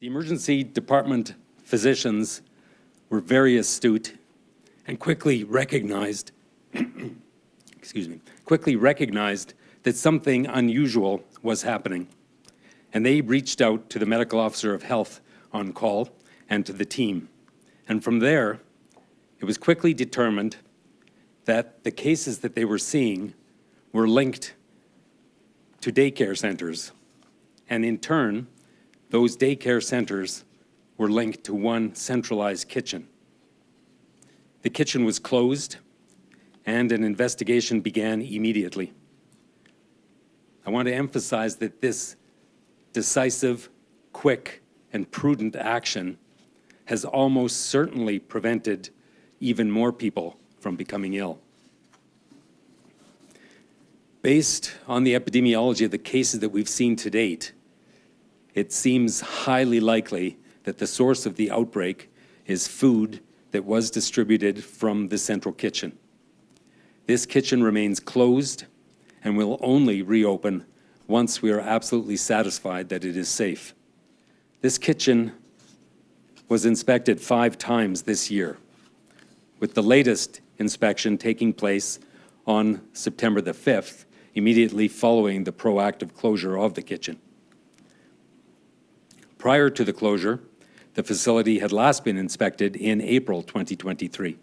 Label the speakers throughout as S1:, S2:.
S1: The emergency department physicians were very astute and quickly recognized, that something unusual was happening. And they reached out to the medical officer of health on call and to the team. And from there, it was quickly determined that the cases that they were seeing were linked to daycare centers. And in turn, those daycare centers were linked to one centralized kitchen. The kitchen was closed, and an investigation began immediately. I want to emphasize that this decisive, quick, and prudent action has almost certainly prevented even more people from becoming ill. Based on the epidemiology of the cases that we've seen to date, it seems highly likely that the source of the outbreak is food that was distributed from the central kitchen. This kitchen remains closed and will only reopen once we are absolutely satisfied that it is safe. This kitchen was inspected 5 times this year, with the latest inspection taking place on September the 5th, immediately following the proactive closure of the kitchen. Prior to the closure, the facility had last been inspected in April 2023.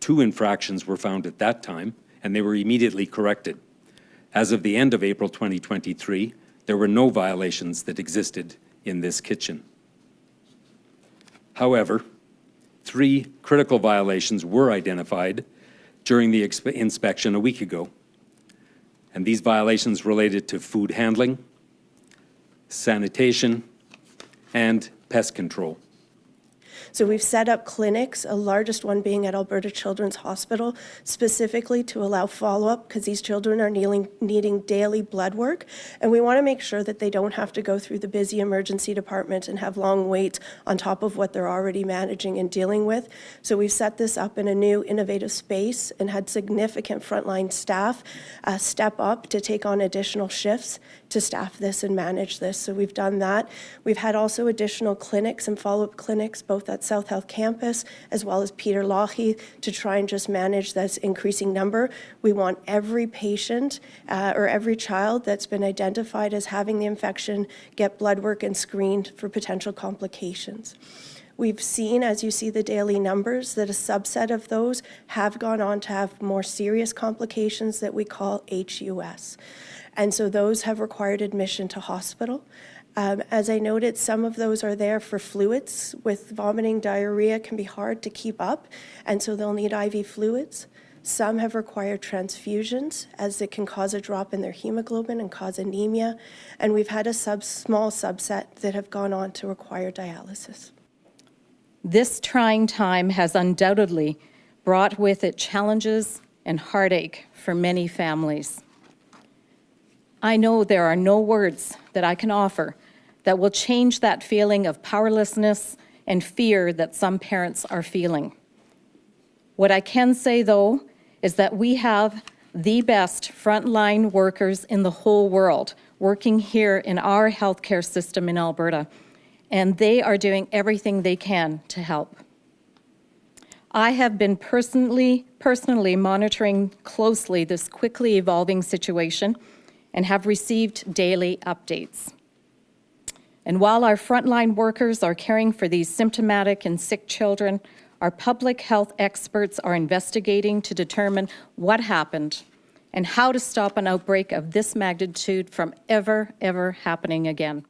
S1: 2 infractions were found at that time, and they were immediately corrected. As of the end of April 2023, there were no violations that existed in this kitchen. However, 3 critical violations were identified during the inspection a week ago. And these violations related to food handling, sanitation, and pest control.
S2: So we've set up clinics, the largest one being at Alberta Children's Hospital, specifically to allow follow-up because these children are needing daily blood work. And we want to make sure that they don't have to go through the busy emergency department and have long waits on top of what they're already managing and dealing with. So we've set this up in a new innovative space and had significant frontline staff step up to take on additional shifts to staff this and manage this. So we've done that. We've had also additional clinics and follow-up clinics, both at South Health Campus as well as Peter Loughy, to try and just manage this increasing number. We want every patient or every child that's been identified as having the infection get blood work and screened for potential complications. We've seen, as you see the daily numbers, that a subset of those have gone on to have more serious complications that we call HUS. And so those have required admission to hospital. As I noted, some of those are there for fluids. With vomiting, diarrhea can be hard to keep up, and so they'll need IV fluids. Some have required transfusions, as it can cause a drop in their hemoglobin and cause anemia. And we've had a small subset that have gone on to require dialysis.
S3: This trying time has undoubtedly brought with it challenges and heartache for many families. I know there are no words that I can offer that will change that feeling of powerlessness and fear that some parents are feeling. What I can say, though, is that we have the best frontline workers in the whole world working here in our healthcare system in Alberta, and they are doing everything they can to help. I have been personally monitoring closely this quickly evolving situation and have received daily updates. And while our frontline workers are caring for these symptomatic and sick children, our public health experts are investigating to determine what happened and how to stop an outbreak of this magnitude from ever happening again.